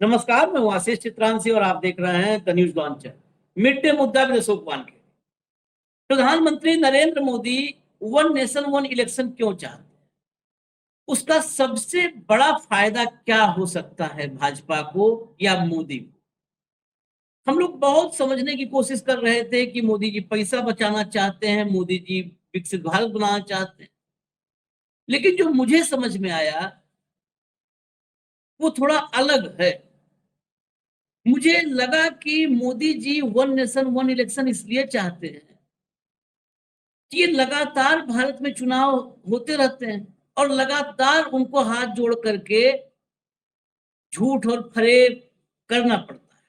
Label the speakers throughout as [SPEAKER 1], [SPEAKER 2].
[SPEAKER 1] नमस्कार, मैं हूं आशीष चित्रांशी और आप देख रहे हैं the news launcher. Mid day मुद्दा विद अशोक वानखेड़े। प्रधानमंत्री Narendra Modi one nation one election क्यों चाहते हैं? उसका सबसे बड़ा फायदा क्या हो सकता है भाजपा को या मोदी को? हम लोग बहुत समझने की कोशिश कर रहे थे कि मोदी जी पैसा बचाना चाहते हैं, मोदी जी विकसित भारत बनाना चाहते हैं, लेकिन जो मुझे समझ में आया वो थोड़ा अलग है। मुझे लगा कि Modi ji one nation one election इसलिए चाहते हैं कि लगातार भारत में चुनाव होते रहते हैं और लगातार उनको हाथ जोड़ करके झूठ और फरेब करना पड़ता है।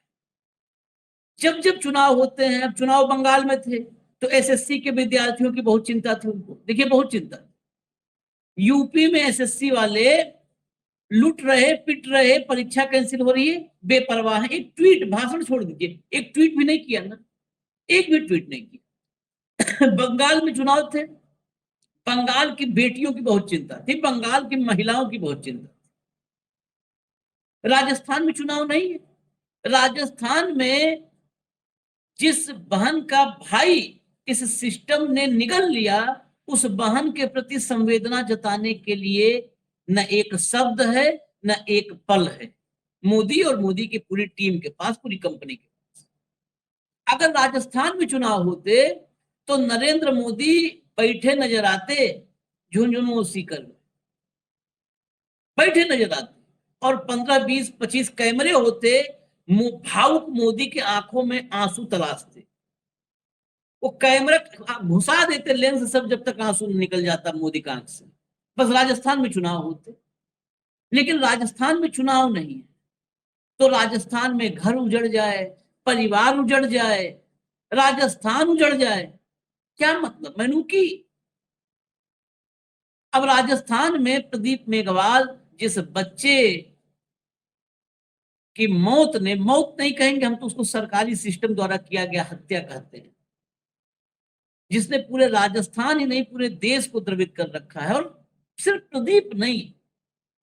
[SPEAKER 1] जब जब चुनाव होते हैं, अब चुनाव बंगाल में थे तो एसएससी के विद्यार्थियों की बहुत चिंता थी, उनको देखिए बहुत चिंता। यूपी में एसएससी वाले लूट रहे, पिट रहे, परीक्षा कैंसिल हो रही है, बेपरवाह है। एक ट्वीट, भाषण छोड़ दीजिए, एक ट्वीट भी नहीं किया ना, एक भी ट्वीट नहीं किया। बंगाल में चुनाव थे, बंगाल की बेटियों की बहुत चिंता थी, बंगाल की महिलाओं की बहुत चिंता थी। राजस्थान में चुनाव नहीं है। राजस्थान में जिस बहन का भाई इस सिस्टम ने निगल लिया, उस बहन के प्रति संवेदना जताने के लिए न एक शब्द है, न एक पल है मोदी और मोदी की पूरी टीम के पास, पूरी कंपनी के पास। अगर राजस्थान में चुनाव होते तो नरेंद्र मोदी बैठे नजर आते, झुंझुनू सीकर बैठे नजर आते, और 15 20 25 कैमरे होते, भावुक मोदी की आंखों में आंसू तलाशते, वो कैमरा घुसा देते लेंस सब, जब तक आंसू निकल जाता मोदी का आंख से। बस राजस्थान में चुनाव होते, लेकिन राजस्थान में चुनाव नहीं है तो राजस्थान में घर उजड़ जाए, परिवार उजड़ जाए, राजस्थान उजड़ जाए, क्या मतलब मैनू की। अब राजस्थान में प्रदीप मेघवाल जिस बच्चे की मौत ने, मौत नहीं कहेंगे हम तो उसको सरकारी सिस्टम द्वारा किया गया हत्या कहते हैं, जिसने पूरे राजस्थान ही नहीं पूरे देश को द्रवित कर रखा है। और सिर्फ प्रदीप नहीं,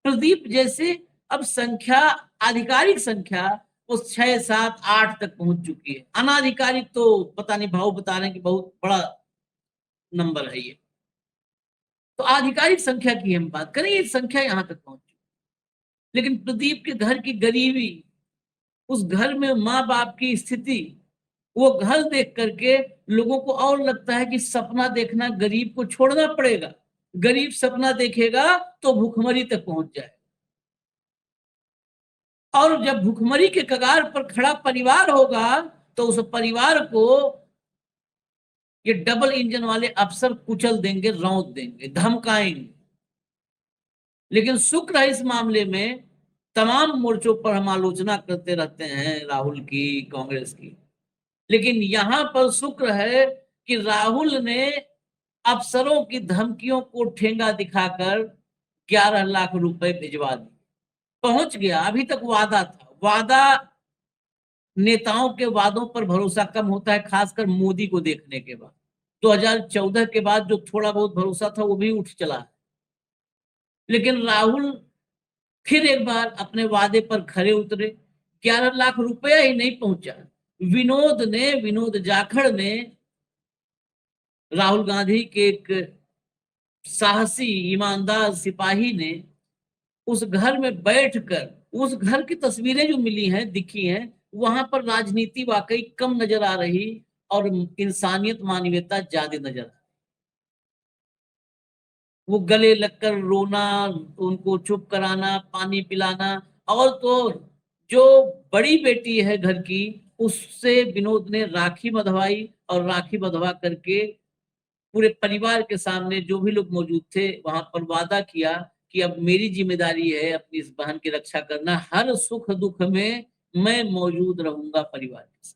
[SPEAKER 1] प्रदीप जैसे अब संख्या, आधिकारिक संख्या वो 6 7 8 तक पहुंच चुकी है, अनाधिकारिक तो पता नहीं, भाव बता रहे हैं कि बहुत बड़ा नंबर है ये। तो आधिकारिक संख्या की हम बात करें, ये संख्या यहां तक पहुंच चुकी, लेकिन प्रदीप के घर की गरीबी, उस घर में माँ बाप की स्थिति, वो घर देख करके लोगों को और लगता है कि सपना देखना गरीब को छोड़ना पड़ेगा। गरीब सपना देखेगा तो भूखमरी तक पहुंच जाए, और जब भूखमरी के कगार पर खड़ा परिवार होगा तो उस परिवार को ये डबल इंजन वाले अफसर कुचल देंगे, रौंद देंगे, धमकाएंगे। लेकिन शुक्र है इस मामले में तमाम मोर्चों पर हम आलोचना करते रहते हैं राहुल की, कांग्रेस की, लेकिन यहां पर शुक्र है कि राहुल ने अफसरों की धमकियों को ठेंगा दिखाकर 11 लाख रुपए भिजवा दिए, पहुंच गया। अभी तक वादा था, वादा, नेताओं के वादों पर भरोसा कम होता है, खासकर मोदी को देखने के बाद। 2014 के बाद जो थोड़ा बहुत भरोसा था वो भी उठ चला है, लेकिन राहुल फिर एक बार अपने वादे पर खरे उतरे। 11 लाख रुपया ही नहीं पहुंचा, विनोद जाखड़ ने, राहुल गांधी के एक साहसी ईमानदार सिपाही ने उस घर में बैठकर, उस घर की तस्वीरें जो मिली हैं, दिखी हैं, वहां पर राजनीति वाकई कम नजर आ रही और इंसानियत, मानवीयता ज्यादा नजर आ। वो गले लगकर रोना, उनको चुप कराना, पानी पिलाना, और तो जो बड़ी बेटी है घर की, उससे विनोद ने राखी बंधवाई, और राखी बंधवा करके पूरे परिवार के सामने जो भी लोग मौजूद थे वहां पर वादा किया कि अब मेरी जिम्मेदारी है अपनी इस बहन की रक्षा करना, हर सुख दुख में मैं मौजूद रहूंगा परिवार के साथ।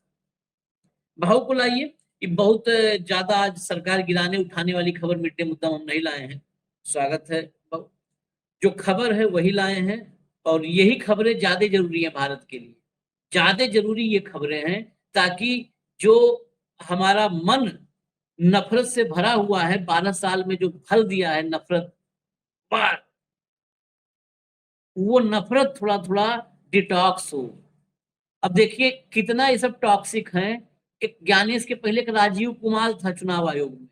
[SPEAKER 1] भाव को लाइए, ये बहुत ज्यादा आज सरकार गिराने उठाने वाली खबर मिड डे मुद्दा हम नहीं लाए हैं, स्वागत है। जो खबर है वही लाए हैं, और यही खबरें ज्यादा जरूरी है भारत के लिए, ज्यादा जरूरी ये खबरें हैं, ताकि जो हमारा मन नफरत से भरा हुआ है, 12 साल में जो फल दिया है नफरत, वो नफरत थोड़ा थोड़ा डिटॉक्स हो। अब देखिए कितना ये सब टॉक्सिक है। एक ज्ञानेश के पहले एक राजीव कुमार था चुनाव आयोग में,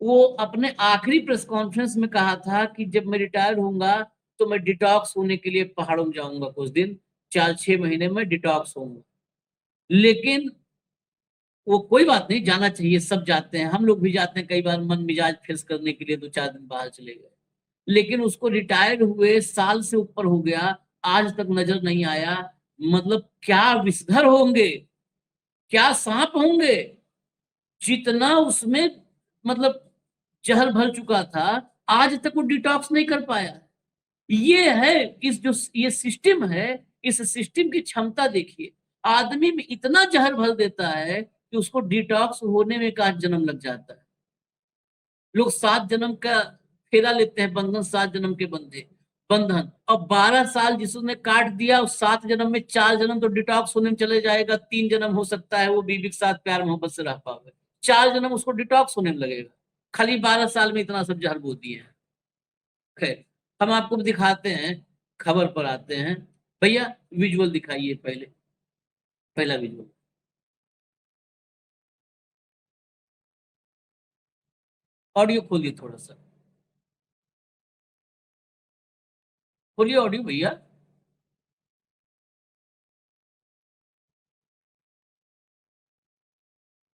[SPEAKER 1] वो अपने आखिरी प्रेस कॉन्फ्रेंस में कहा था कि जब मैं रिटायर होऊंगा तो मैं डिटॉक्स होने के लिए पहाड़ों में जाऊंगा, कुछ दिन 4-6 महीने में डिटॉक्स होऊंगा। लेकिन वो कोई बात नहीं, जाना चाहिए, सब जाते हैं, हम लोग भी जाते हैं कई बार मन मिजाज फ्रेश करने के लिए 2-4 दिन बाहर चले गए। लेकिन उसको रिटायर हुए साल से ऊपर हो गया, आज तक नजर नहीं आया। मतलब क्या विषधर होंगे, क्या सांप होंगे, जितना उसमें मतलब जहर भर चुका था, आज तक वो डिटॉक्स नहीं कर पाया। ये है इस जो ये सिस्टम है, इस सिस्टम की क्षमता देखिए। आदमी में इतना जहर भर देता है कि उसको डिटॉक्स होने में 1 जन्म लग जाता है। लोग 7 जन्म का फेरा लेते हैं, बंधन 7 जन्म के बंधे बंधन, और 12 साल जिसने काट दिया उस 7 जन्म में 4 जन्म तो डिटॉक्स होने में चले जाएगा। 3 जन्म हो सकता है वो बीवी के साथ प्यार मोहब्बत से रह पावे, 4 जन्म उसको डिटॉक्स होने में लगेगा। खाली 12 साल में इतना सब जहर बो दिए हैं। खैर, हम आपको दिखाते हैं, खबर पर आते हैं। भैया विजुअल दिखाइए, पहला विजुअल। ऑडियो खोलिए, थोड़ा सा खोलिए ऑडियो भैया।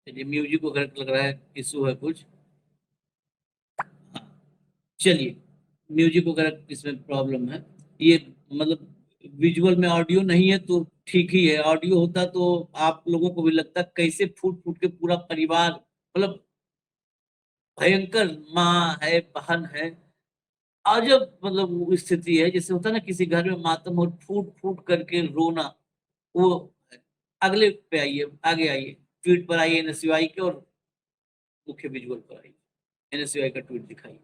[SPEAKER 1] चलिए, म्यूजिक वगैरह लग रहा है इशू है कुछ। हाँ, चलिए, म्यूजिक वगैरह इसमें प्रॉब्लम है। ये मतलब विजुअल में ऑडियो नहीं है तो ठीक ही है, ऑडियो होता तो आप लोगों को भी लगता कैसे फूट फूट के पूरा परिवार, मतलब भयंकर, माँ है, बहन है, अजब मतलब वो स्थिति है। जैसे होता है ना किसी घर में मातम और फूट फूट करके रोना, वो। अगले पे आइए, आगे आइए, ट्वीट पर आइए एनएसयूआई के, और मुख्य विजुअल पर आइए, एनएसयूआई का ट्वीट दिखाइए।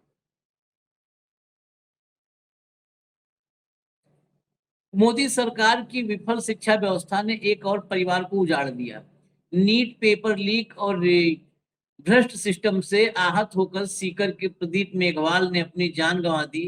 [SPEAKER 1] मोदी सरकार की विफल शिक्षा व्यवस्था ने एक और परिवार को उजाड़ दिया। नीट पेपर लीक और भ्रष्ट सिस्टम से आहत होकर सीकर के प्रदीप मेघवाल ने अपनी जान गंवा दी।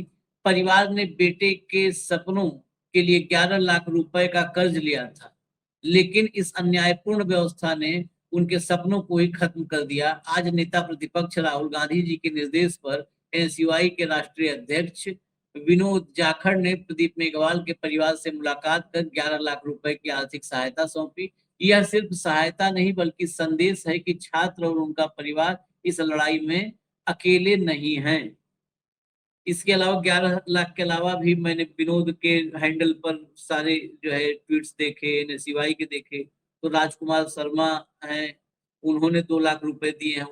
[SPEAKER 1] परिवार ने बेटे के सपनों के लिए 11 लाख रुपए का कर्ज लिया था, लेकिन इस अन्यायपूर्ण व्यवस्था ने उनके सपनों को ही खत्म कर दिया। आज नेता प्रतिपक्ष राहुल गांधी जी के निर्देश पर एनएसयूआई के राष्ट्रीय अध्यक्ष विनोद जाखड़ ने प्रदीप मेघवाल के परिवार से मुलाकात कर 11 लाख रुपए की आर्थिक सहायता सौंपी। यह सिर्फ सहायता नहीं बल्कि संदेश है कि छात्र और उनका परिवार इस लड़ाई में अकेले नहीं हैं। इसके अलावा 11 लाख के अलावा भी मैंने विनोद के हैंडल पर सारे जो है ट्वीट्स देखे, एनएसयूआई के देखे, तो राजकुमार शर्मा हैं, उन्होंने 2 लाख रुपए दिए हैं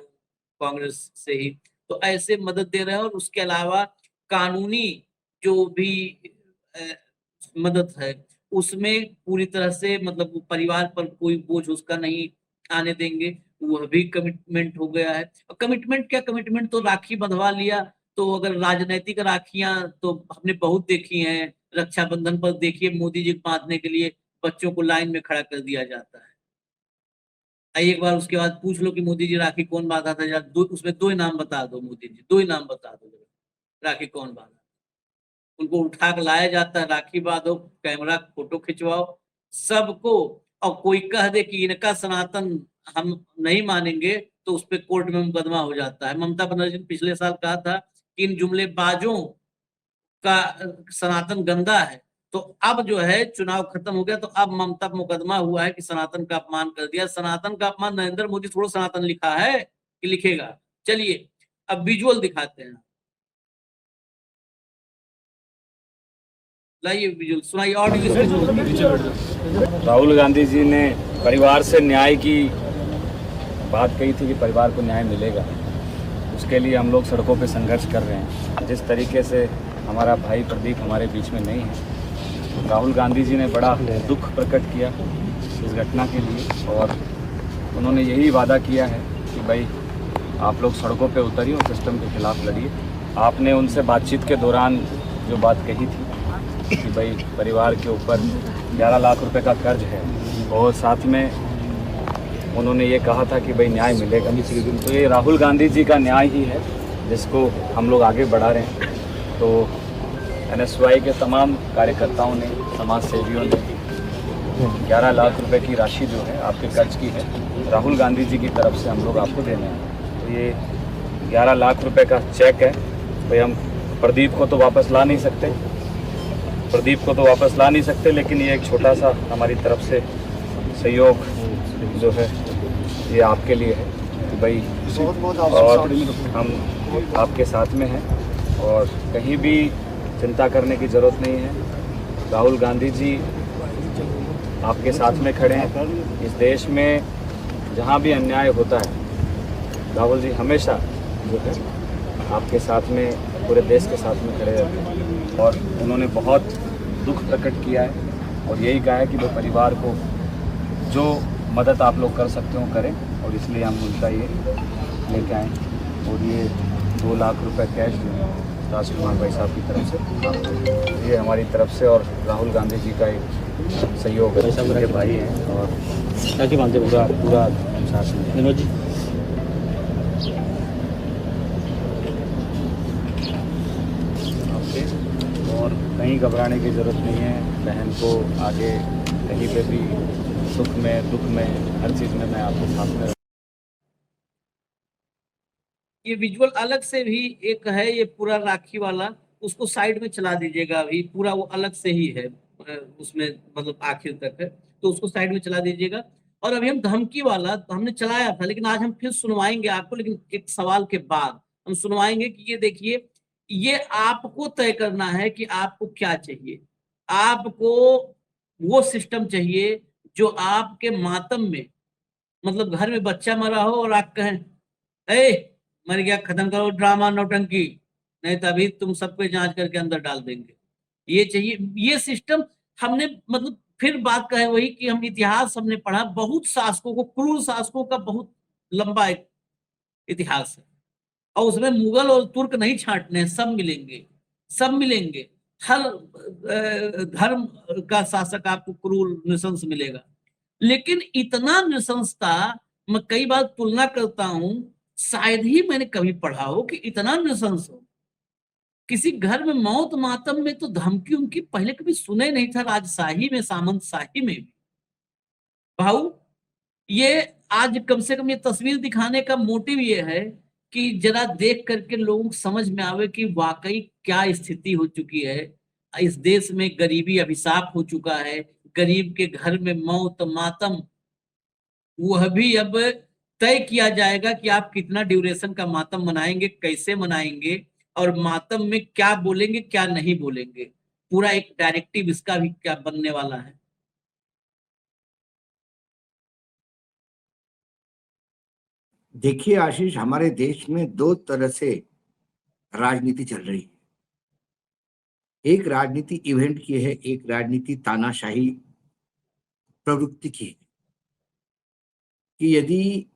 [SPEAKER 1] कांग्रेस से ही। तो ऐसे मदद दे रहे हैं। और उसके अलावा कानूनी जो भी मदद है उसमें पूरी तरह से मतलब परिवार पर कोई बोझ उसका नहीं आने देंगे, वह भी कमिटमेंट हो गया है। और कमिटमेंट क्या, कमिटमेंट तो राखी बंधवा लिया। तो अगर राजनीतिक राखियां तो हमने बहुत देखी हैं, रक्षाबंधन पर देखिए मोदी जी को बांधने के लिए बच्चों को लाइन में खड़ा कर दिया जाता है। एक बार उसके बाद पूछ लो कि मोदी जी राखी कौन बांधा था, उसमें 2 ही नाम बता दो, मोदी जी 2 ही नाम बता दो, राखी कौन बांधा। उनको उठा कर लाया जाता है, राखी बांधो, कैमरा फोटो खिंचवाओ सबको। और कोई कह दे कि इनका सनातन हम नहीं मानेंगे तो उस पर कोर्ट में मुकदमा हो जाता है। ममता बनर्जी ने पिछले साल कहा था कि इन जुमलेबाजों का सनातन गंदा है। तो अब जो है चुनाव खत्म हो गया तो अब ममता पर मुकदमा हुआ है कि सनातन का अपमान कर दिया। सनातन का अपमान नरेंद्र मोदी थोड़ा सनातन लिखा है कि लिखेगा। चलिए अब विजुअल दिखाते हैं, लाइए विजुअल, सुनाइए ऑडियो।
[SPEAKER 2] राहुल गांधी जी ने परिवार से न्याय की बात कही थी कि परिवार को न्याय मिलेगा, उसके लिए हम लोग सड़कों पे संघर्ष कर रहे हैं। जिस तरीके से हमारा भाई प्रदीप हमारे बीच में नहीं है, राहुल गांधी जी ने बड़ा दुख प्रकट किया इस घटना के लिए, और उन्होंने यही वादा किया है कि भाई आप लोग सड़कों पे उतरिए और सिस्टम के खिलाफ लड़िए। आपने उनसे बातचीत के दौरान जो बात कही थी कि भाई परिवार के ऊपर 11 लाख रुपए का कर्ज है, और साथ में उन्होंने ये कहा था कि भाई न्याय मिलेगा। तो ये राहुल गांधी जी का न्याय ही है जिसको हम लोग आगे बढ़ा रहे हैं। तो एनएसयूआई के तमाम कार्यकर्ताओं ने, समाज सेवियों ने 11 लाख रुपए की राशि जो है आपके कर्ज की है, राहुल गांधी जी की तरफ से हम लोग आपको देने हैं। तो ये 11 लाख रुपए का चेक है। भाई हम प्रदीप को तो वापस ला नहीं सकते, लेकिन ये एक छोटा सा हमारी तरफ से सहयोग जो है ये आपके लिए है कि भाई, और हम आपके साथ में हैं और कहीं भी चिंता करने की ज़रूरत नहीं है। राहुल गांधी जी आपके साथ में खड़े हैं। इस देश में जहाँ भी अन्याय होता है, राहुल जी हमेशा जो है आपके साथ में, पूरे देश के साथ में खड़े रहते हैं और उन्होंने बहुत दुख प्रकट किया है और यही कहा है कि वो परिवार को जो मदद आप लोग कर सकते हो करें, और इसलिए हम उनका ये लेके आए। और ये 2 लाख रुपए कैश जो है राजकुमार भाई साहब की तरफ से, ये हमारी तरफ से और राहुल गांधी जी का एक सहयोग है। उनके भाई हैं और पूरा साथ में।
[SPEAKER 3] विनोद जी,
[SPEAKER 2] और कहीं घबराने की ज़रूरत नहीं है। बहन को आगे कहीं पे भी सुख में दुख में हर चीज़ में मैं आपके साथ में।
[SPEAKER 1] ये विजुअल अलग से भी एक है, ये पूरा राखी वाला, उसको साइड में चला दीजिएगा। अभी पूरा वो अलग से ही है, उसमें मतलब आखिर तक है, तो उसको साइड में चला दीजिएगा। और अभी हम धमकी वाला तो हमने चलाया था, लेकिन आज हम फिर सुनवाएंगे आपको, लेकिन एक सवाल के बाद हम सुनवाएंगे कि ये देखिए, ये आपको तय करना है कि आपको क्या चाहिए। आपको वो सिस्टम चाहिए जो आपके मातम में, मतलब घर में बच्चा मरा हो और आप कहें, ए मर गया, खत्म करो ड्रामा नौटंकी, नहीं तो अभी तुम सबको जांच करके अंदर डाल देंगे। ये चाहिए, ये सिस्टम। हमने मतलब फिर बात कहे वही कि हम इतिहास हमने पढ़ा, बहुत शासकों को, क्रूर शासकों का बहुत लंबा एक इतिहास है, और उसमें मुगल और तुर्क नहीं छांटने हैं, सब मिलेंगे, सब मिलेंगे। हर धर्म का शासक आपको क्रूर नृशंस मिलेगा, लेकिन इतना नृशंसता, मैं कई बार तुलना करता हूं, शायद ही मैंने कभी पढ़ा हो कि इतना नृशंस हो। किसी घर में मौत मातम में तो धमकी उनकी पहले कभी सुने नहीं था, राजशाही में, सामंत शाही में भी। भाऊ, ये आज कम से कम ये तस्वीर दिखाने का मोटिव ये है कि जरा देख करके लोगों को समझ में आवे कि वाकई क्या स्थिति हो चुकी है। इस देश में गरीबी अभिशाप हो चुका है, गरीब के घर में मौत मातम, वह भी अब तय किया जाएगा कि आप कितना ड्यूरेशन का मातम मनाएंगे, कैसे मनाएंगे, और मातम में क्या बोलेंगे क्या नहीं बोलेंगे। पूरा एक डायरेक्टिव इसका भी क्या बनने वाला है।
[SPEAKER 4] देखिए आशीष, हमारे देश में 2 तरह से राजनीति चल रही है। एक राजनीति इवेंट की है, एक राजनीति तानाशाही प्रवृत्ति की है। कि यदि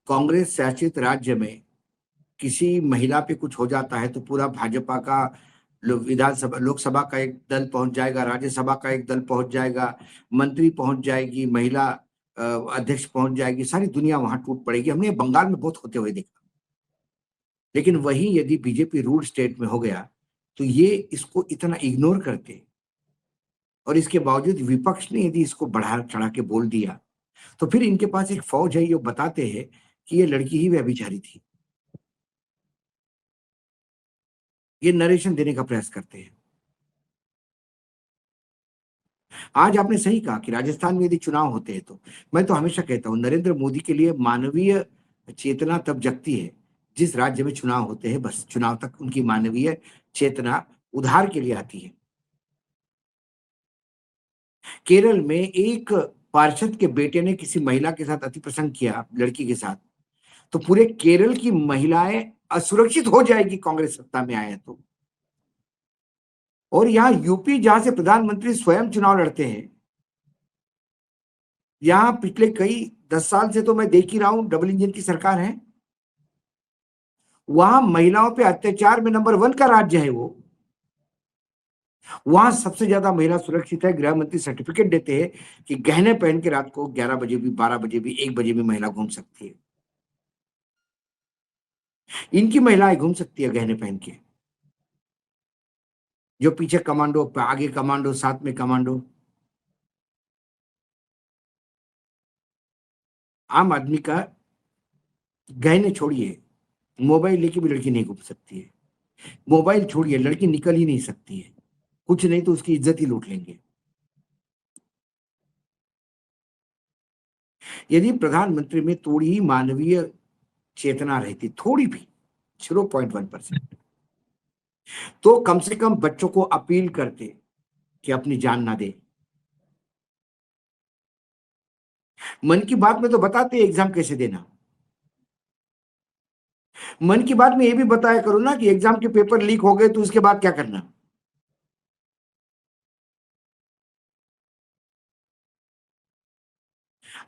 [SPEAKER 4] कांग्रेस शासित राज्य में किसी महिला पे कुछ हो जाता है तो पूरा भाजपा का विधानसभा, लोकसभा का एक दल पहुंच जाएगा, राज्यसभा का एक दल पहुंच जाएगा, मंत्री पहुंच जाएगी, महिला अध्यक्ष पहुंच जाएगी, सारी दुनिया वहां टूट पड़ेगी। हमने बंगाल में बहुत होते हुए देखा। लेकिन वही यदि बीजेपी रूल स्टेट में हो गया तो ये इसको इतना इग्नोर करते, और इसके बावजूद विपक्ष ने यदि इसको बढ़ा चढ़ा के बोल दिया तो फिर इनके पास एक फौज है, ये बताते हैं कि ये लड़की ही व्यभिचारी थी। ये नरेशन देने का प्रयास करते हैं। आज आपने सही कहा कि राजस्थान में यदि चुनाव होते हैं तो मैं तो हमेशा कहता हूं, नरेंद्र मोदी के लिए मानवीय चेतना तब जगती है जिस राज्य में चुनाव होते हैं। बस चुनाव तक उनकी मानवीय चेतना उधार के लिए आती है। केरल में एक पार्षद के बेटे ने किसी महिला के साथ अति प्रसंग किया, लड़की के साथ, तो पूरे केरल की महिलाएं असुरक्षित हो जाएगी कांग्रेस सत्ता में आए तो। और यहां यूपी, जहां से प्रधानमंत्री स्वयं चुनाव लड़ते हैं, यहां पिछले कई 10 साल से तो मैं देख ही रहा हूं डबल इंजन की सरकार है। वहां महिलाओं पे अत्याचार में नंबर 1 का राज्य है वो। वहां सबसे ज्यादा महिला सुरक्षित है। गृह मंत्री सर्टिफिकेट देते हैं कि गहने पहन के रात को 11 बजे भी, 12 बजे भी, 1 बजे भी महिला घूम सकती है। इनकी महिलाएं घूम सकती है गहने पहन के, जो पीछे कमांडो, आगे कमांडो, साथ में कमांडो। आम आदमी का गहने छोड़िए, मोबाइल लेके भी लड़की नहीं घूम सकती है। मोबाइल छोड़िए, लड़की निकल ही नहीं सकती है, कुछ नहीं तो उसकी इज्जत ही लूट लेंगे। यदि प्रधानमंत्री में थोड़ी ही मानवीय चेतना रहती, थोड़ी भी 0.1%, तो कम से कम बच्चों को अपील करते कि अपनी जान ना दे। मन की बात में तो बताते एग्जाम कैसे देना। मन की बात में ये भी बताया करो ना कि एग्जाम के पेपर लीक हो गए तो उसके बाद क्या करना।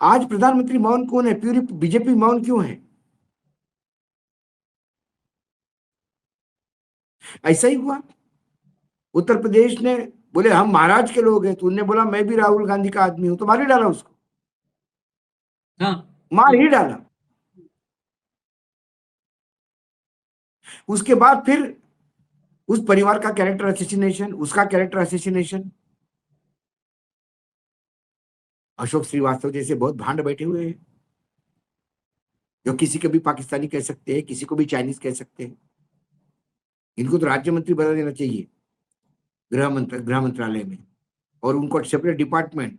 [SPEAKER 4] आज प्रधानमंत्री मौन कौन है? पूरी बीजेपी मौन क्यों है? ऐसा ही हुआ उत्तर प्रदेश ने, बोले हम महाराज के लोग हैं, तो उन्होंने बोला मैं भी राहुल गांधी का आदमी हूं, तो मार ही डाला उसको,
[SPEAKER 1] हाँ,
[SPEAKER 4] मार ही डाला। उसके बाद फिर उस परिवार का कैरेक्टर असैसिनेशन, उसका कैरेक्टर असैसिनेशन। अशोक श्रीवास्तव जैसे बहुत भांड बैठे हुए हैं, जो किसी को भी पाकिस्तानी कह सकते हैं, किसी को भी चाइनीज कह सकते हैं। इनको तो राज्य मंत्री बना देना चाहिए गृह मंत्रालय में, और उनको सेपरेट डिपार्टमेंट,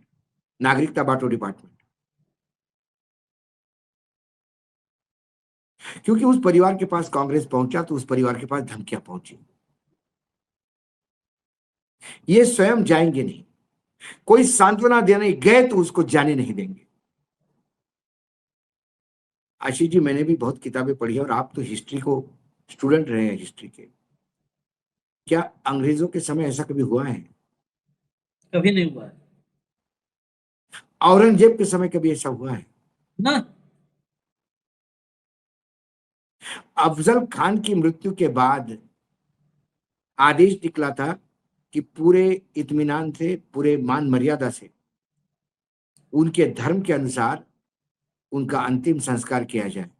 [SPEAKER 4] नागरिकता बांटो डिपार्टमेंट। क्योंकि उस परिवार के पास कांग्रेस पहुंचा तो उस परिवार के पास धमकियां पहुंची। ये स्वयं जाएंगे नहीं, कोई सांत्वना देने गए तो उसको जाने नहीं देंगे। आशीष जी, मैंने भी बहुत किताबें पढ़ी है, और आप तो हिस्ट्री को स्टूडेंट रहे हैं हिस्ट्री के। क्या अंग्रेजों के समय ऐसा कभी हुआ है?
[SPEAKER 1] कभी नहीं हुआ है
[SPEAKER 4] औरंगजेब के समय कभी ऐसा हुआ है?
[SPEAKER 1] ना।
[SPEAKER 4] अफजल खान की मृत्यु के बाद आदेश निकला था कि पूरे इत्मीनान से, पूरे मान मर्यादा से, उनके धर्म के अनुसार उनका अंतिम संस्कार किया जाए।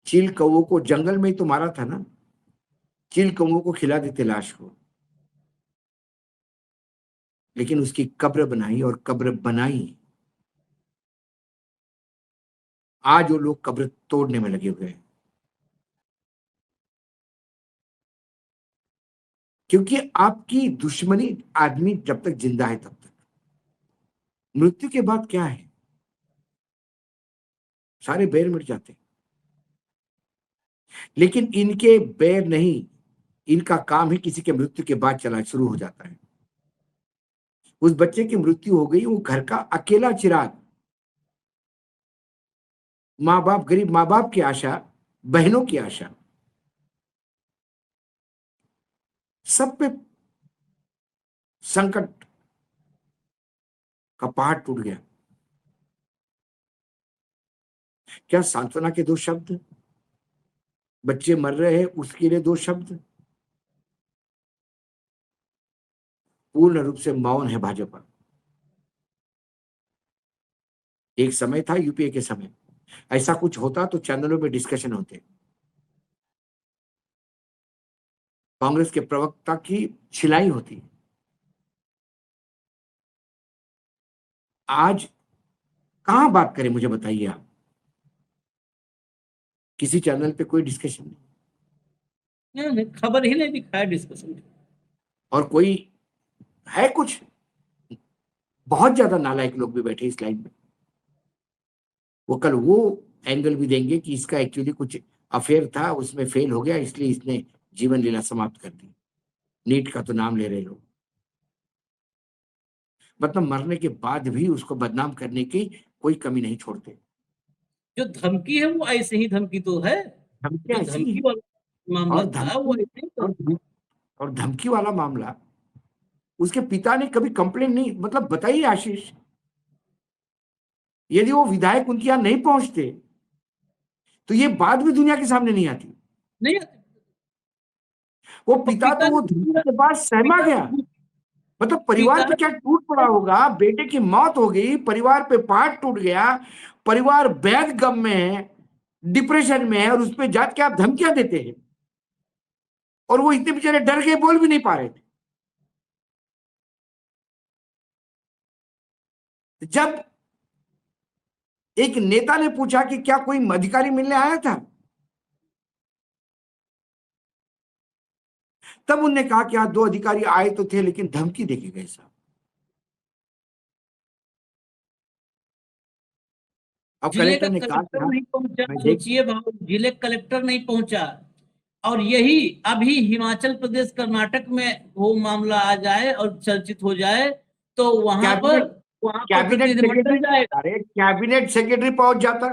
[SPEAKER 4] चील कौओं को जंगल में ही तो मारा था ना, चील कौओं को खिला देते लाश को, लेकिन उसकी कब्र बनाई, और कब्र बनाई। आज वो लोग कब्र तोड़ने में लगे हुए हैं, क्योंकि आपकी दुश्मनी आदमी जब तक जिंदा है तब तक। मृत्यु के बाद क्या है? सारे बैर मिट जाते, लेकिन इनके बैर नहीं, इनका काम ही किसी के मृत्यु के बाद चला शुरू हो जाता है। उस बच्चे की मृत्यु हो गई, वो घर का अकेला चिराग, माँ बाप, गरीब माँ बाप की आशा, बहनों की आशा, सब पे संकट का पहाड़ टूट गया। क्या सांत्वना के दो शब्द? बच्चे मर रहे हैं उसके लिए दो शब्द? पूर्ण रूप से मौन है भाजपा। एक समय था यूपीए के समय, ऐसा कुछ होता तो चैनलों में डिस्कशन होते, कांग्रेस के प्रवक्ता की छिलाई होती। आज कहां बात करें, मुझे बताइए आप। किसी चैनल पे कोई डिस्कशन नहीं,
[SPEAKER 1] नहीं, खबर ही नहीं दिखाया डिस्कशन।
[SPEAKER 4] और कोई है कुछ, बहुत ज्यादा नालायक लोग भी बैठे इस लाइन में। वो कल वो एंगल भी देंगे कि इसका एक्चुअली कुछ अफेयर था, उसमें फेल हो गया, इसलिए इसने जीवन लीला समाप्त कर दी। नीट का तो नाम ले रहे लोग, मतलब मरने के बाद भी उसको बदनाम करने की कोई कमी नहीं छोड़ते।
[SPEAKER 1] जो धमकी है वो ऐसे ही धमकी तो है,
[SPEAKER 4] धमकी
[SPEAKER 1] जो
[SPEAKER 4] ऐसी
[SPEAKER 1] धमकी
[SPEAKER 4] है,
[SPEAKER 1] वाला मामला
[SPEAKER 4] और
[SPEAKER 1] था वो
[SPEAKER 4] धमकी,
[SPEAKER 1] ऐसे ही
[SPEAKER 4] और
[SPEAKER 1] था।
[SPEAKER 4] धम- और धमकी वाला मामला, उसके पिता ने कभी कंप्लेंट नहीं, मतलब बताइए आशीष, यदि वो विधायक उनके यहाँ नहीं पहुंचते तो ये बात भी दुनिया के सामने नहीं आती।
[SPEAKER 1] नहीं,
[SPEAKER 4] वो
[SPEAKER 1] और
[SPEAKER 4] पिता
[SPEAKER 1] पिता
[SPEAKER 4] तो
[SPEAKER 1] ने
[SPEAKER 4] वो धमकी के बाद सहमा
[SPEAKER 1] पिता
[SPEAKER 4] गया। मतलब परिवार
[SPEAKER 1] पिता
[SPEAKER 4] पे क्या टूट पड़ा होगा, बेटे की मौत हो गई, परिवार पे पहाड़ टूट गया, परिवार बेहद गम में है, डिप्रेशन में है, और उस पे जाके आप धमकियां देते हैं। और वो इतने बेचारे डर गए, बोल भी नहीं पा रहे थे। जब एक नेता ने पूछा कि क्या कोई अधिकारी मिलने आया था, तब उनने कहा कि 2 अधिकारी आए तो थे लेकिन धमकी देके गए साहब। अब
[SPEAKER 1] जिले का
[SPEAKER 4] कलेक्टर ने कहा कि
[SPEAKER 1] कलेक्टर
[SPEAKER 4] हाँ,
[SPEAKER 1] नहीं पहुंचा,
[SPEAKER 4] मैं देख
[SPEAKER 1] सोचिए भाव, जिले का कलेक्टर नहीं पहुंचा, और यही अभी हिमाचल प्रदेश कर्नाटक में वो मामला आ जाए और चर्चित हो जाए तो वहां पर
[SPEAKER 4] कैबिनेट
[SPEAKER 1] प्रतिनिधिमंडल
[SPEAKER 4] सेक्रेटरी,
[SPEAKER 1] जाएगा।
[SPEAKER 4] अरे कैबिनेट सेक्रेटरी पहुंच जाता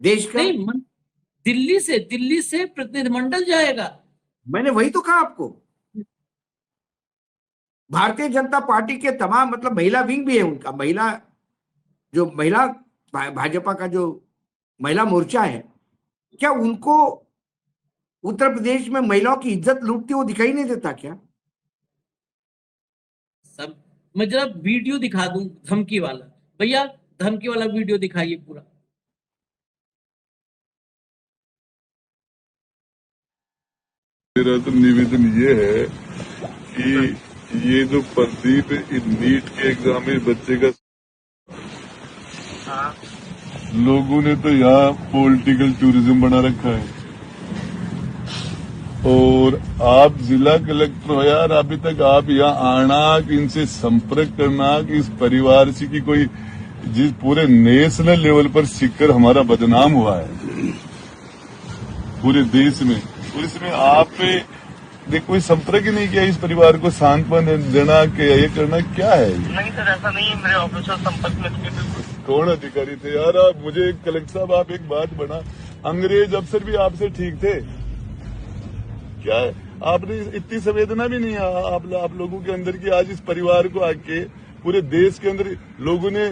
[SPEAKER 4] देश का।
[SPEAKER 1] नहीं, दिल्ली से प्रतिनिधिमंडल जाएगा।
[SPEAKER 4] मैंने वही तो कहा आपको, भारतीय जनता पार्टी के तमाम, मतलब महिला विंग भी है उनका, महिला भाजपा का जो महिला मोर्चा है, क्या उनको उत्तर प्रदेश में महिलाओं की इज्जत लूटती हुई दिखाई नहीं देता क्या?
[SPEAKER 1] सब मैं जरा वीडियो दिखा दूं धमकी वाला, भैया धमकी वाला वीडियो दिखाइए पूरा।
[SPEAKER 3] मेरा तो निवेदन ये है कि ये जो प्रदीप नीट के एग्जाम में बच्चे का, लोगों ने तो यहाँ पॉलिटिकल टूरिज्म बना रखा है, और आप जिला कलेक्टर हो यार, अभी तक आप यहाँ आना, इनसे संपर्क करना कि इस परिवार से की कोई, जिस पूरे नेशनल लेवल पर सिक्कर हमारा बदनाम हुआ है पूरे देश में, और इसमें आप कोई संपर्क ही नहीं किया इस परिवार को सांत्वना देना कि ये करना, क्या है?
[SPEAKER 5] नहीं सर, ऐसा नहीं है, मेरे ऑफिसर संपर्क में थे।
[SPEAKER 3] कौन अधिकारी थे यार? आप मुझे कलेक्टर साहब, आप एक बात बना, अंग्रेज अफसर भी आपसे ठीक थे क्या? आपने इतनी संवेदना भी नहीं है आप लोगों के अंदर की, आज इस परिवार को आके पूरे देश के अंदर लोगों ने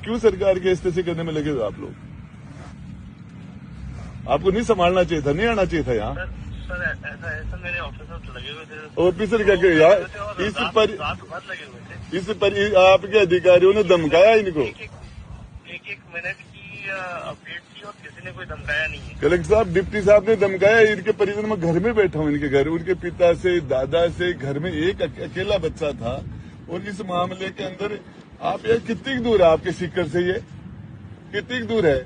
[SPEAKER 3] क्यों सरकार के इस तरह से करने में लगे? आप लोग, आपको नहीं संभालना चाहिए था, नहीं आना चाहिए था यहाँ।
[SPEAKER 5] सर ऐसा मेरे ऑफिसर लगे हुए थे।
[SPEAKER 3] ऑफिसर क्या करे यार? इस पर आपके अधिकारियों ने धमकाया इनको।
[SPEAKER 5] एक मिनट की अपडेट थी और किसी ने कोई धमकाया नहीं है।
[SPEAKER 3] कलेक्टर साहब, डिप्टी साहब ने धमकाया। इनके परिजन में घर में बैठा हूँ, इनके घर, उनके पिता से, दादा से, घर में एक अकेला बच्चा था, और इस मामले के अंदर आप ये कितनी दूर है आपके सीकर से? ये कितनी दूर है?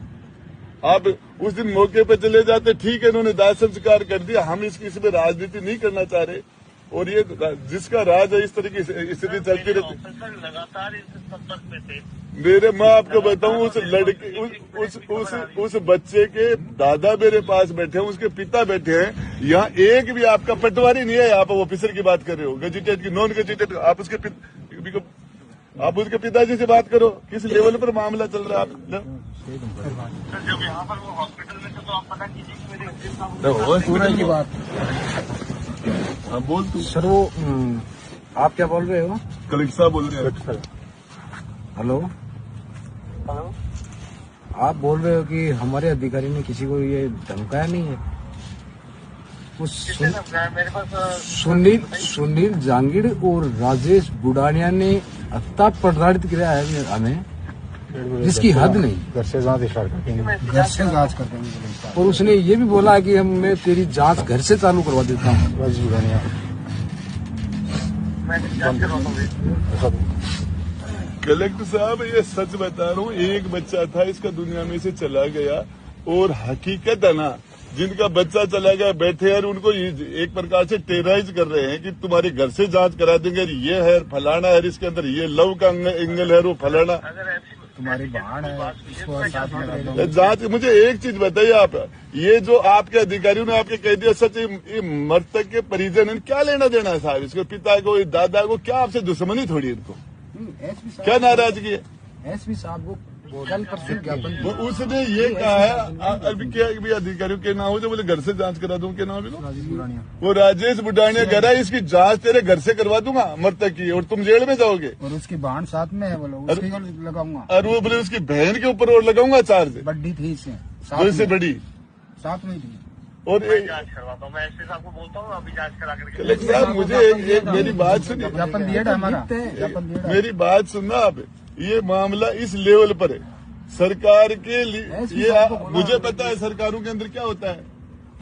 [SPEAKER 3] आप उस दिन मौके पर चले जाते, ठीक है, इन्होंने दाह संस्कार कर दिया, हम इसमें राजनीति नहीं करना चाह रहे, और ये जिसका राज है इस तरह की स्थिति चलती रहती।
[SPEAKER 5] लगातार इस संपर्क में थे
[SPEAKER 3] मेरे, मैं आपको बताऊं, उस लड़के, उस बच्चे के दादा मेरे पास बैठे हैं, उसके पिता बैठे हैं, यहाँ एक भी आपका पटवारी नहीं है। आप ऑफिसर की बात कर रहे हो, गजेटेड की, नॉन गजेटेड, आप उसके पिताजी से बात करो, किस लेवल पर मामला चल रहा है। आप
[SPEAKER 5] जब यहाँ पर वो हॉस्पिटल में थे तो आप पता कीजिए कि मेरे
[SPEAKER 6] पूरा की बात।
[SPEAKER 3] हाँ, बोल तू
[SPEAKER 6] सर, वो आप क्या बोल रहे हो?
[SPEAKER 3] कलेक्टर साहब बोल रहे हैं।
[SPEAKER 6] हेलो, आप बोल रहे हो कि हमारे अधिकारी ने किसी को ये धमकाया नहीं है?
[SPEAKER 5] मेरे पास
[SPEAKER 6] सुनील जांगीड़ और राजेश बुडानिया ने हत्या प्रताड़ित किया है हमें, जिसकी हद नहीं। घर से जांच करते हैं, और उसने ये भी बोला कि मैं तेरी जांच घर से चालू करवा देता हूँ। राजेश बुडानिया,
[SPEAKER 3] कलेक्टर साहब, ये सच बता रहा हूँ, एक बच्चा था, इसका दुनिया में से चला गया, और हकीकत है ना, जिनका बच्चा चला गया बैठे हैं, उनको एक प्रकार से टेरराइज कर रहे हैं कि तुम्हारे घर से जांच करा देंगे, ये है फलाना है, इसके अंदर ये लव का एंगल है, वो फलाना,
[SPEAKER 6] तुम्हारी बहन है,
[SPEAKER 3] जांच। मुझे एक चीज बताइए आप, ये जो आपके अधिकारियों ने आपके कह दिया सच, ये मृतक के परिजन हैं, क्या लेना देना है साहब? इसके पिता को, दादा को, क्या आपसे दुश्मनी थोड़ी? इनको क्या नाराजगी है?
[SPEAKER 6] एसपी साहब को कल परसों ज्ञापन,
[SPEAKER 3] उसने ये कहा है, अभी क्या भी अधिकारियों के नाम हो जो बोले घर से जांच करा दूं, क्या नाम है वो? राजेश बुडानिया कह रहा है इसकी जांच तेरे घर से करवा दूंगा मृतक की, और तुम जेल में जाओगे,
[SPEAKER 6] और उसकी बहन साथ में है, बोलो उसकी लगाऊंगा,
[SPEAKER 3] और वो बोले उसकी बहन के ऊपर और लगाऊंगा चार्ज,
[SPEAKER 6] बड़ी थी
[SPEAKER 3] इससे बड़ी,
[SPEAKER 6] साथ में थी।
[SPEAKER 3] और
[SPEAKER 5] जांच करवाता हूँ मैं, एसपी साहब को बोलता हूँ अभी जांच करा करके।
[SPEAKER 3] कलेक्टर साहब, मुझे एक मेरी बात सुनिए,
[SPEAKER 6] ज्ञापन दिया हमारा, ज्ञापन दिया।
[SPEAKER 3] मेरी बात सुनना आप, ये मामला इस लेवल पर है सरकार के लिए, ये मुझे पता है सरकारों के अंदर क्या होता है,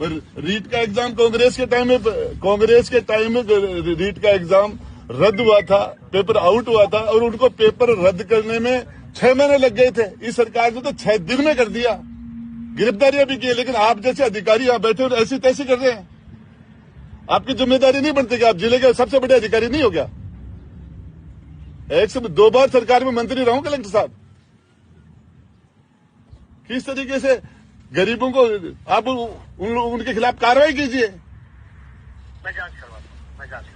[SPEAKER 3] पर रीट का एग्जाम कांग्रेस के टाइम में रीट का एग्जाम रद्द हुआ था, पेपर आउट हुआ था, और उनको पेपर रद्द करने में 6 महीने लग गए थे, इस सरकार ने तो 6 दिन में कर दिया, गिरफ्तारियां भी की, लेकिन आप जैसे अधिकारी यहाँ बैठे और ऐसी तैसी कर रहे हैं। आपकी जिम्मेदारी नहीं बनती कि आप जिले के सबसे बड़े अधिकारी नहीं हो क्या? 1 से 2 बार सरकार में मंत्री रहा हूं कलेक्टर साहब। किस तरीके से गरीबों को आप उनके खिलाफ कार्रवाई कीजिए।
[SPEAKER 5] मैं जांच करवाता हूँ,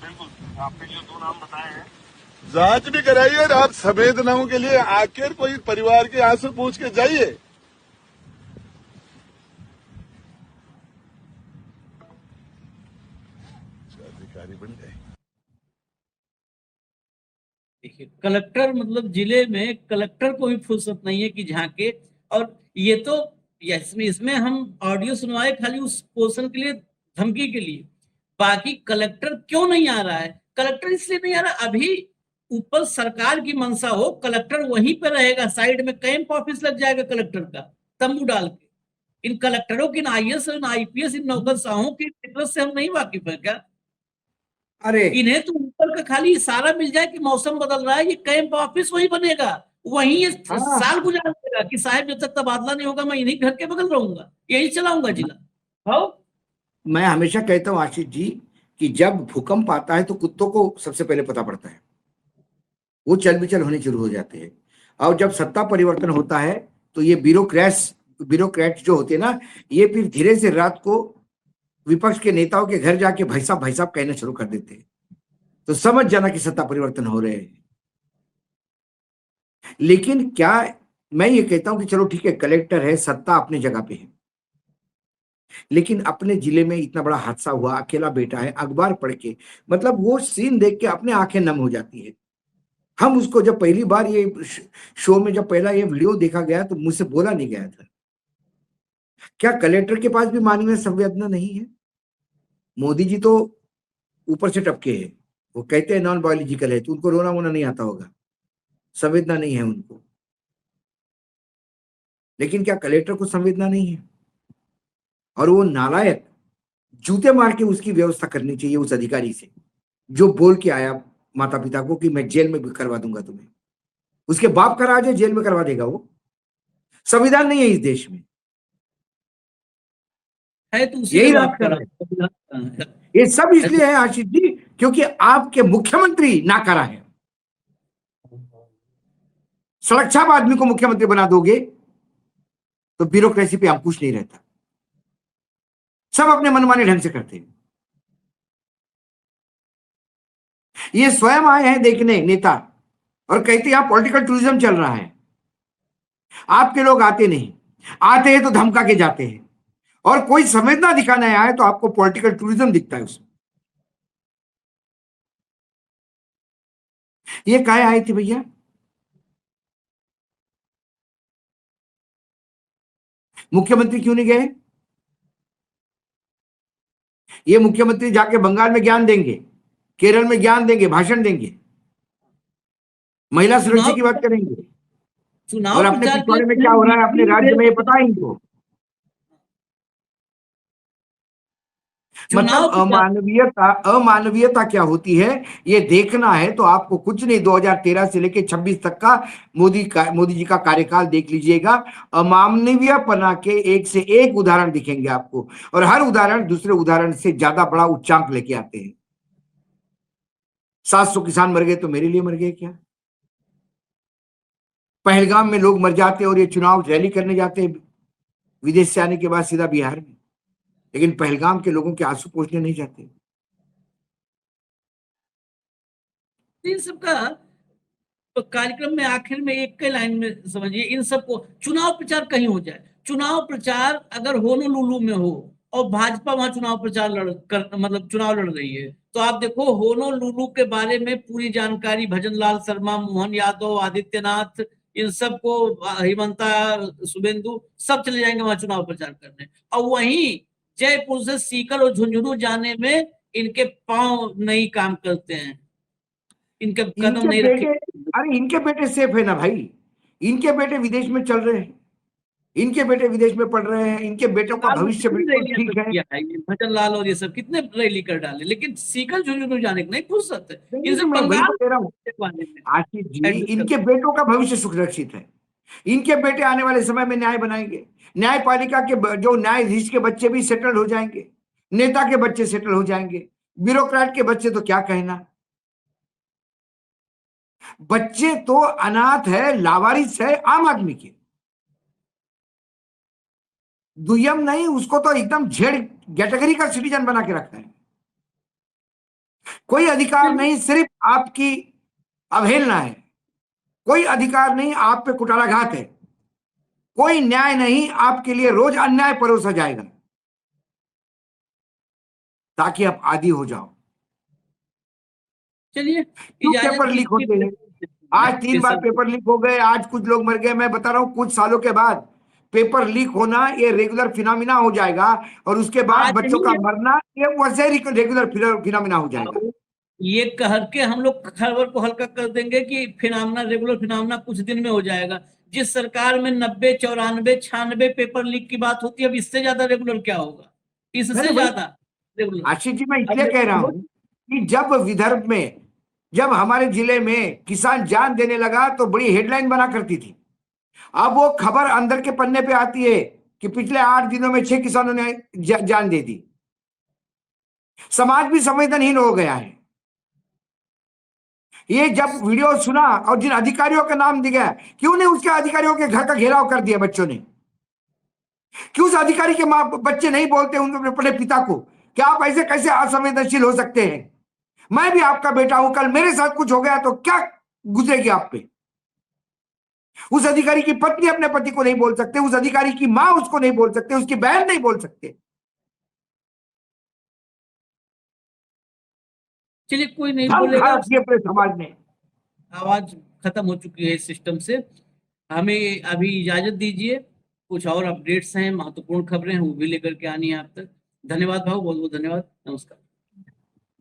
[SPEAKER 5] बिल्कुल आपने जो 2 नाम बताए हैं
[SPEAKER 3] जांच भी कराइए और आप संवेदनाओं के लिए आखिर कोई परिवार के आंसू पूछ के जाइए। अधिकारी बन गए।
[SPEAKER 1] देखिए, कलेक्टर मतलब जिले में कलेक्टर को भी फुर्सत नहीं है कि झांके। और ये तो इसमें हम ऑडियो सुनवाए खाली उस पोर्शन के लिए, धमकी के लिए। बाकी कलेक्टर क्यों नहीं आ रहा है? कलेक्टर इसलिए नहीं आ रहा, अभी ऊपर सरकार की मंशा हो, कलेक्टर वहीं पे रहेगा, साइड में कैंप ऑफिस लग जाएगा कलेक्टर का, तंबू डाल के। इन कलेक्टरों की, इन IAS इन IPS इन नौकरशाहों की फितरत से हम नहीं वाकिफ है क्या?
[SPEAKER 4] अरे
[SPEAKER 1] इन्हें तो ऊपर का खाली इशारा मिल जाए कि मौसम बदल रहा है, ये कैंप ऑफिस वही बनेगा, वहीं ये
[SPEAKER 4] हाँ।
[SPEAKER 1] साल गुजार देगा कि साहब जब तक तबादला नहीं होगा मैं इन्हीं घर के बगल रहूंगा, यही चलाऊंगा जिला। हाँ,
[SPEAKER 4] मैं हमेशा कहता हूँ आशीष जी कि जब भूकंप आता है तो कुत्तों को सबसे पहले पता पड़ता है, वो चल बिचल होने शुरू हो जाते हैं। और जब सत्ता परिवर्तन होता है तो ये ब्यूरोक्रेट जो होते हैं ना, ये फिर धीरे से रात को विपक्ष के नेताओं के घर जाके भाई साहब कहना शुरू कर देते हैं। तो समझ जाना कि सत्ता परिवर्तन हो रहे हैं। लेकिन क्या मैं ये कहता हूं कि चलो ठीक है, कलेक्टर है, सत्ता अपने जगह पे है, लेकिन अपने जिले में इतना बड़ा हादसा हुआ, अकेला बेटा है, अखबार पढ़ के मतलब वो सीन देख के अपने आंखें नम हो जाती है। हम उसको जब पहली बार ये शो में जब पहला ये वीडियो देखा गया तो मुझसे बोला नहीं गया था। क्या कलेक्टर के पास भी मानवीय संवेदना नहीं है? मोदी जी तो ऊपर से टपके हैं, वो कहते हैं नॉन बायोलॉजिकल है, तो उनको रोना वोना नहीं आता होगा, संवेदना नहीं है उनको। लेकिन क्या कलेक्टर को संवेदना नहीं है? और वो नालायक, जूते मार के उसकी व्यवस्था करनी चाहिए उस अधिकारी से जो बोल के आया माता पिता को कि मैं जेल में भी करवा दूंगा तुम्हें। उसके बाप का राज है, जेल में करवा देगा वो। संविधान नहीं है इस देश में,
[SPEAKER 1] है तो उसी
[SPEAKER 4] यही
[SPEAKER 1] में
[SPEAKER 4] राज
[SPEAKER 1] बात
[SPEAKER 4] कर
[SPEAKER 1] करा।
[SPEAKER 4] रहे हैं। ये सब इसलिए है आशीष जी क्योंकि आपके मुख्यमंत्री नाकारा है। सड़क छाप आदमी को मुख्यमंत्री बना दोगे तो ब्यूरोक्रेसी पे अंकुश नहीं रहता, सब अपने मनमाने ढंग से करते हैं। ये स्वयं आए हैं देखने नेता और कहते हैं यहां पॉलिटिकल टूरिज्म चल रहा है। आपके लोग आते नहीं, आते हैं तो धमका के जाते हैं, और कोई संवेदना दिखाने आया है तो आपको पॉलिटिकल टूरिज्म दिखता है उसमें। ये काहे आए थे भैया? मुख्यमंत्री क्यों नहीं गए? ये मुख्यमंत्री जाके बंगाल में ज्ञान देंगे, केरल में ज्ञान देंगे, भाषण देंगे, महिला सुरक्षा की बात करेंगे, और अपने पिछवाड़े में क्या हो रहा है अपने राज्य में ये पता है इनको। मतलब अमानवीयता क्या होती है ये देखना है तो आपको कुछ नहीं, 2013 से लेके 26 तक का मोदी जी का कार्यकाल देख लीजिएगा। अमानवीयपना के एक से एक उदाहरण दिखेंगे आपको, और हर उदाहरण दूसरे उदाहरण से ज्यादा बड़ा उच्चांक लेके आते हैं। 700 किसान मर गए तो मेरे लिए मर गए क्या? पहलगाम में लोग मर जाते और ये चुनाव रैली करने जाते हैं विदेश से आने के बाद सीधा बिहार में, लेकिन पहलगाम के लोगों के आंसू पोंछने नहीं जाते।
[SPEAKER 1] इन सबका तो कार्यक्रम में आखिर में एक लाइन में समझिए, इन सबको चुनाव प्रचार कहीं हो जाए, चुनाव प्रचार अगर होनोलुलु में हो और भाजपा वहां चुनाव प्रचार मतलब चुनाव लड़ रही है, तो आप देखो होनोलुलु के बारे में पूरी जानकारी भजन लाल शर्मा, मोहन यादव, आदित्यनाथ, इन सबको, हिमंता, शुभेंदु, सब चले जाएंगे वहां चुनाव प्रचार करने। और वहीं जयपुर से सीकर और झुंझुनू जाने में इनके पांव नहीं काम करते हैं, इनके कदम नहीं रखे।
[SPEAKER 4] अरे इनके बेटे सेफ है ना भाई, इनके बेटे विदेश में चल रहे हैं, इनके बेटे विदेश में पढ़ रहे हैं, इनके बेटों का
[SPEAKER 1] लाल
[SPEAKER 4] भविष्य
[SPEAKER 1] कितनी
[SPEAKER 4] बिल्कुल
[SPEAKER 1] रैलियां
[SPEAKER 4] ठीक
[SPEAKER 1] तो
[SPEAKER 4] है।
[SPEAKER 1] किया है, ये भजन लाल और ये सब कितने रैली कर डाले, लेकिन सीकर झुंझुनू जाने को नहीं फुर्सत है। इनसे
[SPEAKER 4] मैं वही
[SPEAKER 1] बंगाल
[SPEAKER 4] तो कह रहा हूँ
[SPEAKER 1] वाले में
[SPEAKER 4] आशीष जी,
[SPEAKER 1] एडजस्ट
[SPEAKER 4] इनके
[SPEAKER 1] कर।
[SPEAKER 4] बेटों का भविष्य सुरक्षित है। इनके बेटे आने वाले समय में न्याय बनाएंगे, न्यायपालिका के जो न्यायाधीश के बच्चे भी सेटल हो जाएंगे, नेता के बच्चे सेटल हो जाएंगे, ब्यूरोक्रेट के बच्चे तो क्या कहना। बच्चे तो अनाथ है, लावारिस है आम आदमी के, दुयम नहीं, उसको तो एकदम जेड कैटेगरी का सिटीजन बना के रखा है। कोई अधिकार नहीं, सिर्फ आपकी अवहेलना है, कोई अधिकार नहीं, आप पे कुटाराघात है, कोई न्याय नहीं, आपके लिए रोज अन्याय परोसा जाएगा ताकि आप आदी हो जाओ।
[SPEAKER 1] चलिए
[SPEAKER 4] क्यों
[SPEAKER 1] इजाजत
[SPEAKER 4] पेपर लीक होते हैं? आज 3 बार पेपर लीक हो गए, आज कुछ लोग मर गए। मैं बता रहा हूं कुछ सालों के बाद पेपर लीक होना ये रेगुलर फिनोमिना हो जाएगा, और उसके बाद
[SPEAKER 1] आज
[SPEAKER 4] बच्चों
[SPEAKER 1] नहीं
[SPEAKER 4] का
[SPEAKER 1] है।
[SPEAKER 4] मरना ये वैसे रेगुलर फिनोमिना हो जाएगा।
[SPEAKER 1] ये कह के हम लोग खबर को हल्का कर देंगे कि फिनोमिना, रेगुलर फिनोमिना कुछ दिन में हो जाएगा। जिस सरकार में 90, 94, 96 पेपर लीक की बात होती है, अब इससे ज्यादा रेगुलर क्या होगा, इससे
[SPEAKER 4] मैंने वही
[SPEAKER 1] ज्यादा रेगुलर।
[SPEAKER 4] आशीष जी, मैं
[SPEAKER 1] अब
[SPEAKER 4] इसलिए कह रहा हूं कि जब विदर्भ में, जब हमारे जिले में किसान जान देने लगा तो बड़ी हेडलाइन बना करती थी। अब वो खबर अंदर के पन्ने पे आती है कि पिछले 8 दिनों में 6 किसानों ने जान दे दी। समाज भी संवेदनहीन हो गया है। ये जब वीडियो सुना और जिन अधिकारियों का नाम दिया, क्यों नहीं उसके अधिकारियों के घर का घेराव कर दिया बच्चों ने? क्यों उस अधिकारी के मां बच्चे नहीं बोलते उनके अपने पिता को? क्या आप ऐसे कैसे असंवेदनशील हो सकते हैं? मैं भी आपका बेटा हूं, कल मेरे साथ कुछ हो गया तो क्या गुजरेगी आप पे? उस अधिकारी की पत्नी अपने पति को नहीं बोल सकते, उस अधिकारी की मां उसको नहीं बोल सकते, उसकी बहन नहीं बोल सकते।
[SPEAKER 1] चलिए कोई नहीं
[SPEAKER 4] धन
[SPEAKER 1] बोलेगा,
[SPEAKER 4] खा रखी है पूरे समाज ने।
[SPEAKER 1] आवाज खत्म हो चुकी है इस सिस्टम से। हमें अभी इजाजत दीजिए, कुछ और अपडेट्स हैं, महत्वपूर्ण खबरें हैं, वो भी लेकर के आनी है आप तक। धन्यवाद भाऊ, बहुत बहुत धन्यवाद, नमस्कार।